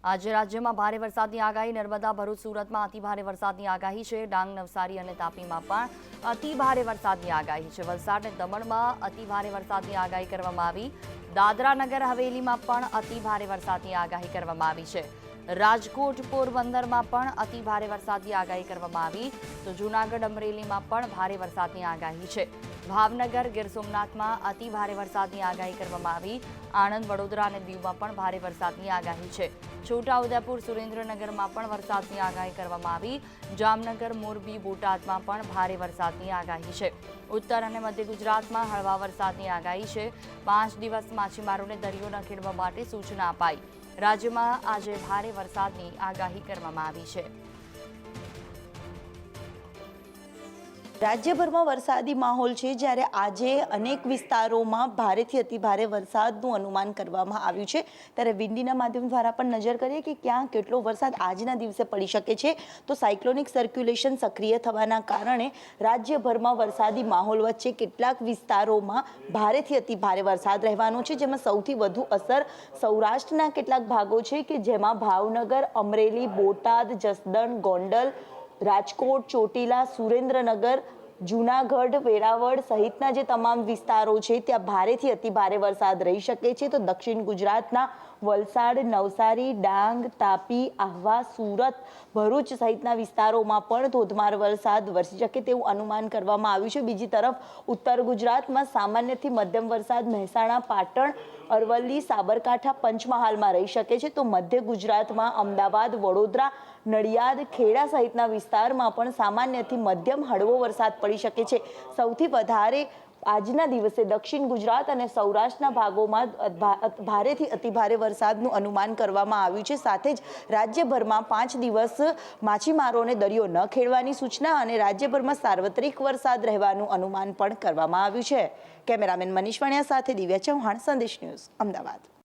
આજે રાજ્યમાં ભારે વરસાદની આગાહી. નર્મદા, ભરૂચ, સુરતમાં અતિ ભારે વરસાદની આગાહી છે. ડાંગ, નવસારી અને તાપીમાં પણ અતિ ભારે વરસાદની આગાહી છે. વલસાડ અને દમણમાં અતિ ભારે વરસાદની આગાહી કરવામાં આવી. દાદરા નગર હવેલીમાં પણ અતિ ભારે વરસાદની આગાહી કરવામાં આવી છે. રાજકોટ, પોરબંદરમાં પણ અતિ ભારે વરસાદની આગાહી કરવામાં આવી. તો જૂનાગઢ, અમરેલીમાં પણ ભારે વરસાદની આગાહી છે. ભાવનગર, ગીર સોમનાથમાં અતિ ભારે વરસાદની આગાહી કરવામાં આવી. આણંદ, વડોદરા અને દીવમાં પણ ભારે વરસાદની આગાહી છે. છોટાઉદેપુર, સુરેન્દ્રનગરમાં પણ વરસાદની આગાહી કરવામાં આવી. જામનગર, મોરબી, બોટાદમાં પણ ભારે વરસાદની આગાહી છે. ઉત્તર અને મધ્ય ગુજરાતમાં હળવા વરસાદની આગાહી છે. 5 દિવસ માછીમારોને દરિયો ન ખેડવા માટે સૂચના અપાઈ. રાજ્યમાં આજે ભારે વરસાદની આગાહી કરવામાં આવી છે. રાજ્યભરમાં વરસાદી માહોલ છે, જ્યારે આજે અનેક વિસ્તારોમાં ભારેથી અતિભારે વરસાદનું અનુમાન કરવામાં આવ્યું છે. ત્યારે વિંડીના માધ્યમ દ્વારા પણ નજર કરીએ કે ક્યાં કેટલો વરસાદ આજના દિવસે પડી શકે છે. તો સાયક્લોનિક સર્ક્યુલેશન સક્રિય થવાના કારણે રાજ્યભરમાં વરસાદી માહોલ વચ્ચે કેટલાક વિસ્તારોમાં ભારેથી અતિભારે વરસાદ રહેવાનો છે, જેમાં સૌથી વધુ અસર સૌરાષ્ટ્રના કેટલાક ભાગો છે કે જેમાં ભાવનગર, અમરેલી, બોટાદ, જસદણ, ગોંડલ, રાજકોટ, ચોટીલા, સુરેન્દ્રનગર, જૂનાગઢ, વેરાવળ સહિતના જે તમામ વિસ્તારો છે ત્યાં ભારેથી અતિભારે વરસાદ રહી શકે છે. તો દક્ષિણ ગુજરાતના વલસાડ, નવસારી, ડાંગ, તાપી, આહવા, સુરત, ભરૂચ સહિતના વિસ્તારોમાં પણ ધોધમાર વરસાદ વરસી શકે તેવું અનુમાન કરવામાં આવ્યું છે. બીજી તરફ ઉત્તર ગુજરાતમાં સામાન્યથી મધ્યમ વરસાદ મહેસાણા, પાટણ, અરવલ્લી, સાબરકાંઠા, પંચમહાલમાં રહી શકે છે. તો મધ્ય ગુજરાતમાં અમદાવાદ, વડોદરા, નડિયાદ, ખેડા સહિતના વિસ્તારમાં પણ સામાન્યથી મધ્યમ હળવો વરસાદ પડી શકે છે. સૌથી વધારે આજના દિવસે દક્ષિણ ગુજરાત અને સૌરાષ્ટ્રના ભાગોમાં ભારેથી અતિભારે વરસાદનું અનુમાન કરવામાં આવ્યું છે. સાથે જ રાજ્યભરમાં 5 દિવસ માછીમારોને દરિયો ન ખેડવાની સૂચના અને રાજ્યભરમાં સાર્વત્રિક વરસાદ રહેવાનું અનુમાન પણ કરવામાં આવ્યું છે. કેમેરામેન મનીષ વણિયા સાથે દિવ્યા ચૌહાણ, સંદેશ ન્યૂઝ, અમદાવાદ.